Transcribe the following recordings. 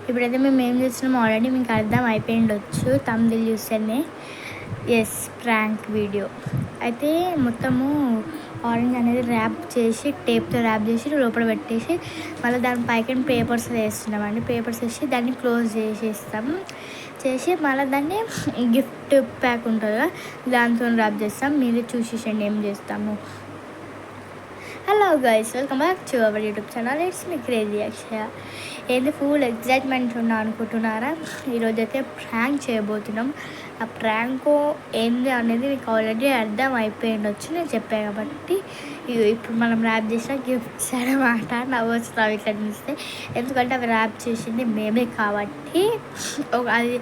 ఇప్పుడైతే మేము ఏం చేస్తున్నాము ఆల్రెడీ మీకు అర్థం అయిపోయిండొచ్చు థంబ్నెయిల్ చూస్తేనే. Yes, prank video. అయితే మొత్తము ఆరెంజ్ అనేది ర్యాప్ చేసి టేప్తో ర్యాప్ చేసి లోపల పెట్టేసి మళ్ళీ దాని పైకి పేపర్స్ వేస్తున్నామండి. పేపర్స్ వేసి దాన్ని క్లోజ్ చేసేస్తాం. చేసి మళ్ళీ దాన్ని గిఫ్ట్ ప్యాక్ ఉంటుంది కదా దాంతో ర్యాప్ చేస్తాం. మీరే చూసేసండి ఏం చేస్తాము. Hello guys, welcome back to our YouTube channel. It's me crazy Akshaya. ఏంది ఫుల్ ఎక్సైట్మెంట్ ఉన్నా అనుకుంటున్నారా? ఈరోజైతే ప్రాంక్ చేయబోతున్నాం. ఆ ప్రాంక్ ఏంది అనేది మీకు ఆల్రెడీ అర్థం అయిపోయిండొచ్చు నేను చెప్పాను కాబట్టి. ఇప్పుడు మనం ర్యాప్ చేసిన గిఫ్ట్స్ అనమాట. నవ్వొస్తాం ఇక్కడ చూస్తే, ఎందుకంటే అవి ర్యాప్ చేసింది మేమే కాబట్టి. అది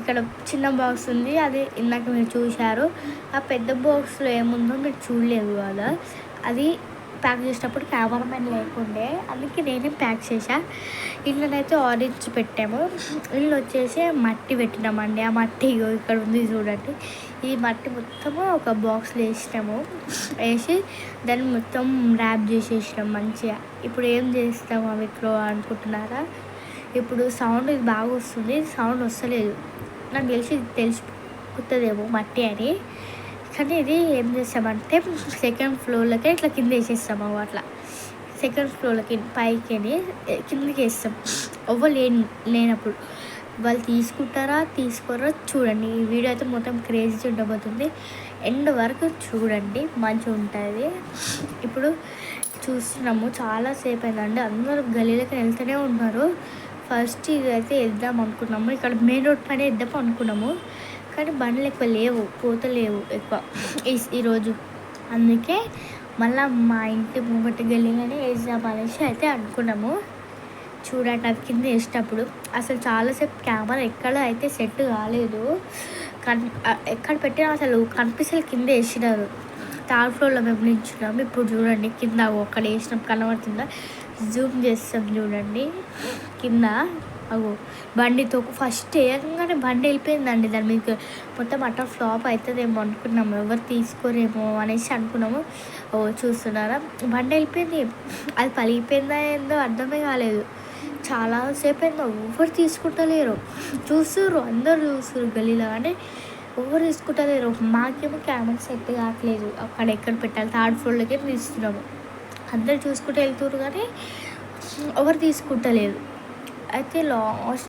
ఇక్కడ చిన్న బాక్స్ ఉంది, అది ఇందాక మీరు చూశారు. ఆ పెద్ద బాక్స్లో ఏముందో మీరు చూడలేదు కదా. అది ప్యాక్ చేసేటప్పుడు కెమెరామెన్ లేకుండే, అందుకే నేనే ప్యాక్ చేసా. ఇళ్ళనైతే ఆరెంజ్ పెట్టాము, ఇల్లు వచ్చేసి మట్టి పెట్టినామండి. ఆ మట్టి ఇక్కడ ఉంది చూడండి. ఈ మట్టి మొత్తము ఒక బాక్స్లో వేసినాము. వేసి దాన్ని మొత్తం ర్యాప్ చేసేసినాం మంచిగా. ఇప్పుడు ఏం చేస్తాము వీటిలో అనుకుంటున్నారా? ఇప్పుడు సౌండ్ ఇది బాగా వస్తుంది, సౌండ్ వస్తలేదు. నాకు తెలిసిపోతుందేమో మట్టి అని. కానీ ఇది ఏం చేస్తామంటే సెకండ్ ఫ్లోర్లకే ఇట్లా కింద వేసేస్తాము. అట్లా సెకండ్ ఫ్లోర్లకి పైకి కిందకి వేస్తాం. ఎవ్వరు లేనప్పుడు వాళ్ళు తీసుకుంటారా తీసుకోరా చూడండి. ఈ వీడియో అయితే మొత్తం క్రేజీ ఉండబోతుంది. ఎండ్ వరకు చూడండి, మంచిగా ఉంటుంది. ఇప్పుడు చూస్తున్నాము, చాలాసేపు అయిందండి. అందరూ గలీలకి వెళ్తూనే ఉన్నారు. ఫస్ట్ ఇది అయితే వేద్దాం అనుకున్నాము, ఇక్కడ మెయిన్ రోడ్ పైన వేద్దాం అనుకున్నాము. కానీ బండ్లు ఎక్కువ లేవు, పోతలేవు ఎక్కువ ఈరోజు. అందుకే మళ్ళీ మా ఇంటి ముంగటి గల్లీలోనే వేద్దాం అనేసి అయితే అనుకున్నాము. చూడండి, అది కింద వేసేటప్పుడు అసలు చాలాసేపు కెమెరా ఎక్కడ అయితే సెట్ కాలేదు. ఎక్కడ పెట్టినా అసలు కనిపిస్తే కింద వేసినారు. థర్డ్ ఫ్లోర్లో మేము నిల్చున్నాము. ఇప్పుడు చూడండి కింద ఒక్కడ వేసినాం, కనబడుతుందా? జూమ్ చేస్తాం చూడండి. కింద అగో బండితో ఫస్ట్ వేయగానే బండి వెళ్ళిపోయిందండి. దాని మీకు మొత్తం అట్లా ఫ్లాప్ అవుతుందేమో అనుకున్నాము, ఎవరు తీసుకోరేమో అనేసి అనుకున్నాము. ఓ చూస్తున్నారా, బండి వెళ్ళిపోయింది. అది పలిగిపోయిందా ఏందో అర్థమే కాలేదు. చాలాసేపు అయిందో ఎవరు తీసుకుంటలేరు. చూస్తుర్రు, అందరు చూస్తుర్రు గల్లీలో, కానీ ఎవరు తీసుకుంటలేరు. మాకేమో కెమెరా సెట్ కావట్లేదు, అక్కడ ఎక్కడ పెట్టాలి థర్డ్ ఫ్లోర్లోకి తీస్తున్నాము. అందరు చూసుకుంటూ వెళ్తుర్రు కానీ ఎవరు తీసుకుంటలేదు. అయితే లాస్ట్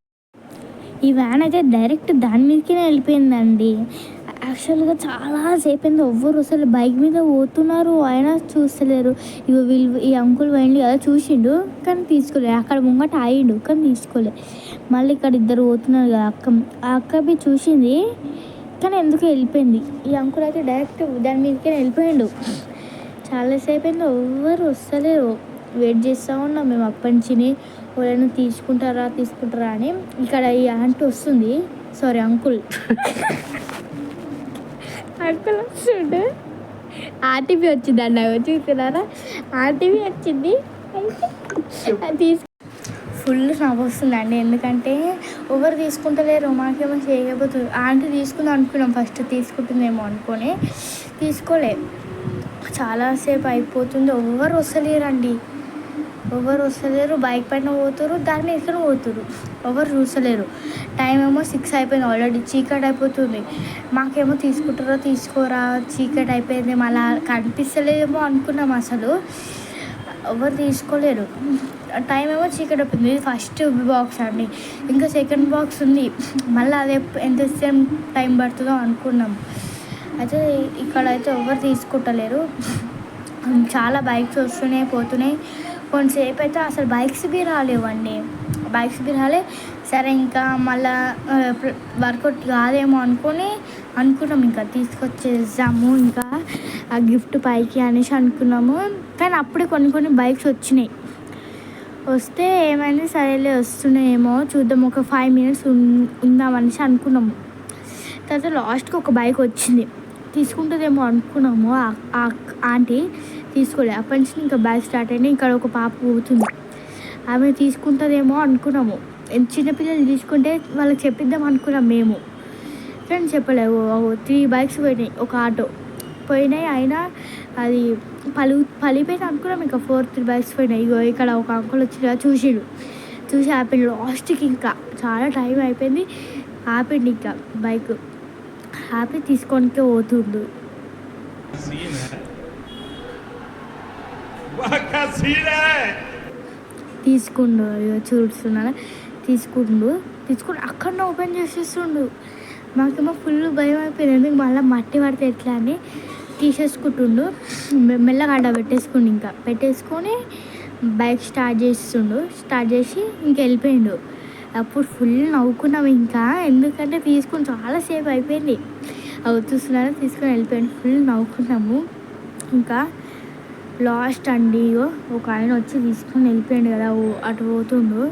ఈ వ్యాన్ అయితే డైరెక్ట్ దాని మీదకే వెళ్ళిపోయిందండి. యాక్చువల్గా చాలాసేపు అయింది, ఎవ్వరు అసలు బైక్ మీద పోతున్నారు, అయినా చూస్తలేరు. ఈ అంకుల్ పోయిండు కదా, చూసిండు కానీ తీసుకోలేదు. అక్కడ ముంగట ఆయిండు కానీ తీసుకోలే. మళ్ళీ ఇక్కడ ఇద్దరు పోతున్నారు కదా, ఆ అక్క చూసింది కానీ ఎందుకు వెళ్ళిపోయింది. ఈ అంకుల్ అయితే డైరెక్ట్ దాని మీదకే వెళ్ళిపోయిండు. చాలాసేపు అయింది, ఎవ్వరు వస్తలేరు. వెయిట్ చేస్తూ ఉన్నాం మేము అప్పటి నుంచి, ఎవరైనా తీసుకుంటారా అని. ఇక్కడ ఈ ఆంటీ వస్తుంది, సారీ అంకుల్ వస్తుండే. ఆర్టీవీ వచ్చిందండి, చూస్తున్నారా? ఆర్టీవీ వచ్చింది. అయితే ఫుల్ నవ్వు వస్తుందండి, ఎందుకంటే ఎవరు తీసుకుంటలేరు. మాకేమో చేయకపోతుంది. ఆంటీ తీసుకుందాం అనుకున్నాం, ఫస్ట్ తీసుకుంటుందేమో అనుకొని తీసుకోలే. చాలాసేపు అయిపోతుంది, ఎవరు వస్తలేరు. బైక్ పైన పోతారు, దాని మీద పోతారు, ఎవరు చూస్తలేరు. టైం ఏమో 6 అయిపోయింది, ఆల్రెడీ చీకటి అయిపోతుంది. మాకేమో తీసుకుంటారో తీసుకోరా, చీకటి అయిపోయింది, మళ్ళీ కనిపిస్తలేమో అనుకున్నాం. అసలు ఎవరు తీసుకోలేరు. టైం ఏమో చీకటి అయిపోయింది. ఇది ఫస్ట్ బాక్స్ అండి, ఇంకా సెకండ్ బాక్స్ ఉంది. మళ్ళీ అదే ఎంతసేపు టైం పడుతుందో అనుకున్నాం. అయితే ఇక్కడైతే ఎవరు తీసుకుంటలేరు. చాలా బైక్స్ వస్తున్నాయి పోతున్నాయి. కొంతసేపు అయితే అసలు బైక్స్ బి రాలేవండి. సరే ఇంకా మళ్ళా వర్కౌట్ కాదేమో అనుకున్నాం. ఇంకా తీసుకొచ్చేద్దాము ఇంకా ఆ గిఫ్ట్ పైకి అనేసి అనుకున్నాము. కానీ అప్పుడే కొన్ని బైక్స్ వచ్చినాయి. వస్తే ఏమైంది, సరేలే వస్తున్నాయేమో చూద్దాం, ఒక 5 minutes ఉందామనేసి అనుకున్నాము. తర్వాత లాస్ట్కి ఒక బైక్ వచ్చింది, తీసుకుంటుందేమో అనుకున్నాము. ఆంటీ తీసుకోలే. అప్పటి నుంచి ఇంకా బైక్ స్టార్ట్ అయినాయి. ఇక్కడ ఒక పాప పోతుంది, ఆమె తీసుకుంటుందేమో అనుకున్నాము. చిన్నపిల్లలు తీసుకుంటే వాళ్ళకి చెప్పిద్దాం అనుకున్నాం మేము, కానీ చెప్పలేవు. 3 bikes పోయినాయి, ఒక ఆటో పోయినాయి. అయినా అది పలిపోయింది అనుకున్నాం. ఇంకా 4 bikes పోయినాయి. ఇగో ఇక్కడ ఒక అంకుల్ వచ్చి చూసిండు, చూసి ఆపిండు. లాస్ట్కి ఇంకా చాలా టైం అయిపోయింది, ఆపిండు ఇంకా బైక్ ఆపి తీసుకొనికే పోతుండు. తీసుకుండు చూస్తున్నాను, తీసుకుండు అక్కడ ఓపెన్ చేసేస్తుండు. మాకేమో ఫుల్ భయం అయిపోయింది, ఎందుకు మళ్ళీ మట్టి పడితే ఎట్లా అని తీసేసుకుంటుండు. మెల్లగా అడ్డ పెట్టేసుకుండు, ఇంకా పెట్టేసుకొని బైక్ స్టార్ట్ చేసి ఇంక వెళ్ళిపోయిండు. అప్పుడు ఫుల్ నవ్వుకున్నాం ఇంకా, ఎందుకంటే తీసుకుని చాలాసేపు అయిపోయింది. చూస్తున్నాను తీసుకొని వెళ్ళిపోయిండు, ఫుల్ నవ్వుకున్నాము. ఇంకా లాస్ట్ అండి ఒక ఆయన వచ్చి తీసుకొని వెళ్ళిపోయాడు కదా, అటు పోతుండు.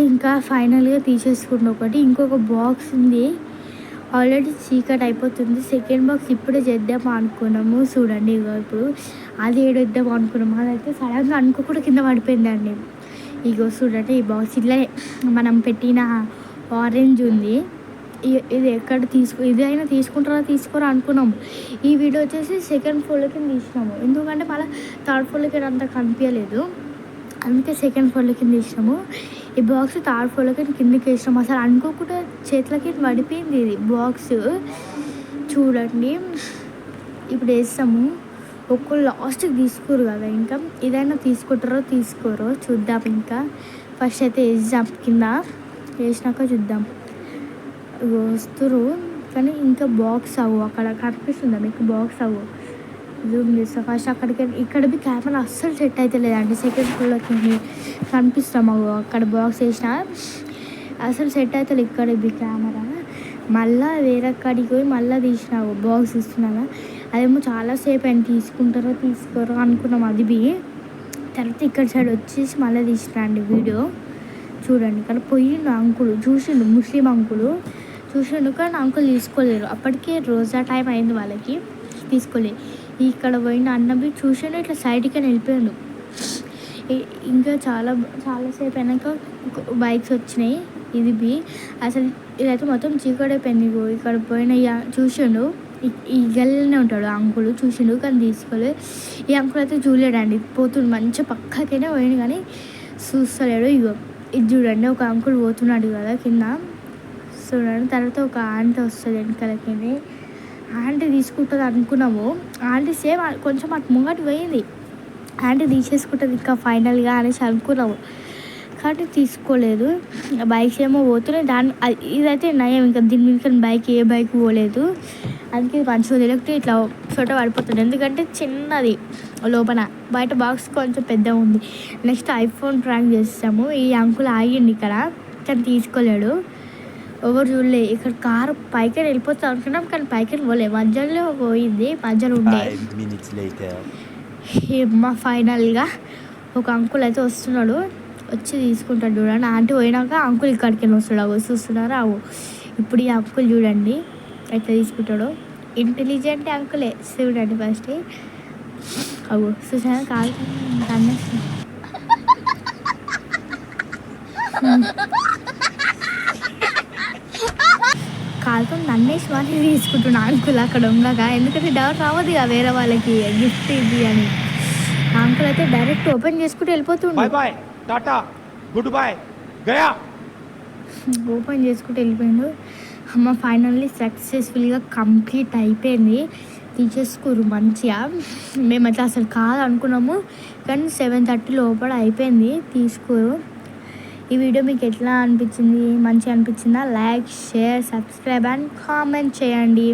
ఇంకా ఫైనల్గా తీసేసుకుండు ఒకటి. ఇంకొక బాక్స్ ఉంది, ఆల్రెడీ చీకటి అయిపోతుంది. సెకండ్ బాక్స్ ఇప్పుడే చేద్దాం అనుకున్నాము. చూడండి ఇప్పుడు అది ఏడొద్దాం అనుకున్నాము, అదైతే సడన్గా అనుకోకుండా కింద పడిపోయిందండి. చూడండి ఈ బాక్స్ ఇట్లా మనం పెట్టిన ఆరెంజ్ ఉంది. ఇది ఎక్కడ ఇదైనా తీసుకోరా అనుకున్నాము. ఈ వీడియో వచ్చేసి సెకండ్ ఫ్లోర్లోకి తీసినాము, ఎందుకంటే మళ్ళీ థర్డ్ ఫ్లోర్లోకి అంత కనిపించలేదు, అందుకే సెకండ్ ఫ్లోర్లోకి తీసినాము. ఈ బాక్స్ థర్డ్ ఫ్లోర్లోకి కిందకి వేసినాము. అసలు అనుకోకుండా చేతులకి పడిపోయింది ఇది బాక్స్. చూడండి ఇప్పుడు వేస్తాము. ఒక్కరు లాస్ట్కి తీసుకోరు కదా, ఇంకా ఇదైనా తీసుకోరో చూద్దాం. ఇంకా ఫస్ట్ అయితే వేద్దాం, కింద వేసినాక చూద్దాం. వస్తురు కానీ ఇంకా బాక్స్ అక్కడ కనిపిస్తుందా మీకు? బాక్స్ జూమ్ చేస్తా ఫస్ట్. ఇక్కడ కెమెరా అస్సలు సెట్ అయితే లేదండి. సెకండ్ ఫ్లోర్లోకి కనిపిస్తాము, అక్కడ బాక్స్ వేసిన అసలు సెట్ అయితే ఇక్కడ కెమెరా. మళ్ళీ వేరే కాడికి పోయి మళ్ళీ తీసినావు బాక్స్ ఇస్తున్నాను. అదేమో చాలాసేపు ఆయన తీసుకోరో అనుకున్నాం. అది తర్వాత ఇక్కడ సైడ్ వచ్చేసి మళ్ళీ తీసినా అండి వీడియో. చూడండి ఇక్కడ పోయిండు అంకులు, చూసిండు ముస్లిం అంకులు చూసిండు, కానీ అంకుల్ తీసుకోలేరు. అప్పటికే రోజా టైం అయింది, వాళ్ళకి తీసుకోలేదు. ఇక్కడ పోయిన అన్నవి చూసిండు, ఇట్లా సైడ్కి వెళ్ళిపోయాడు. ఇంకా చాలాసేపు అయినాక బైక్స్ వచ్చినాయి. ఇది అసలు ఇదైతే మొత్తం చీకడైపోయింది. ఇక్కడ పోయిన చూసిండు, ఈ గల్లనే ఉంటాడు అంకులు, చూసిండు కానీ తీసుకోలేదు. ఈ అంకుల్ అయితే చూడలేడండి, పోతుండు మంచిగా పక్కకైనా పోయిండు కానీ చూస్తలేడు. ఇది చూడండి, ఒక అంకుల్ పోతున్నాడు కదా కింద, చూడండి. తర్వాత ఒక ఆంటీ వస్తుంది వెనకాలకి, ఆంటీ తీసుకుంటుంది అనుకున్నాము. ఆంటీ సేమ్ కొంచెం అటు ముంగటి పోయింది, ఆంటీ తీసేసుకుంటుంది ఇంకా ఫైనల్గా అనేసి అనుకున్నాము, కానీ తీసుకోలేదు. బైక్స్ ఏమో పోతున్నాయి, ఇదైతే నయం, ఇంకా దీని మీద బైక్ ఏ బైక్ పోలేదు. అందుకే మంచిగా తెలియకపోతే ఇట్లా చోట పడిపోతుంది, ఎందుకంటే చిన్నది లోపల, బయట బాక్స్ కొంచెం పెద్దగా ఉంది. నెక్స్ట్ ఐఫోన్ ప్రాంక్ చేస్తాము. ఈ అంకుల్ ఆగిండి ఇక్కడ, కానీ తీసుకోలేడు, ఎవరు చూడలే. ఇక్కడ కారు పైకి వెళ్ళిపోతా అనుకున్నాం, కానీ పైకి పోలే, మధ్యలో పోయింది, మధ్యలో ఉండే. ఫైనల్గా ఒక అంకుల్ అయితే వస్తున్నాడు, వచ్చి తీసుకుంటాడు. చూడండి ఆంటీ పోయినాక అంకుల్ ఇక్కడికి వస్తాడు, చూస్తున్నారా ఇప్పుడు ఈ అంకుల్ చూడండి ఎట్లా తీసుకుంటాడో. ఇంటెలిజెంట్ అంకులే, చూడండి ఫస్ట్ చూసారా కాదు కాలుతో నన్నేసి మళ్ళీ తీసుకుంటున్నా అంకుల్ అక్కడ ఉండగా, ఎందుకంటే డౌట్ రావద్దు ఇక వేరే వాళ్ళకి గిఫ్ట్ ఇది అని. అంకుల్ అయితే డైరెక్ట్ ఓపెన్ చేసుకుంటూ వెళ్ళిపోతుండు, ఓపెన్ చేసుకుంటూ వెళ్ళిపోయిండు. అమ్మ ఫైనల్లీ సక్సెస్ఫుల్గా కంప్లీట్ అయిపోయింది, తీసేసుకోరు మంచిగా. మేమైతే అసలు కాదు అనుకున్నాము, కానీ 7:30 లోపల అయిపోయింది, తీసుకోరు. ఈ వీడియో మీకు ఎట్లా అనిపించింది? మంచిగా అనిపించిందా? Like, share, subscribe and comment చేయండి.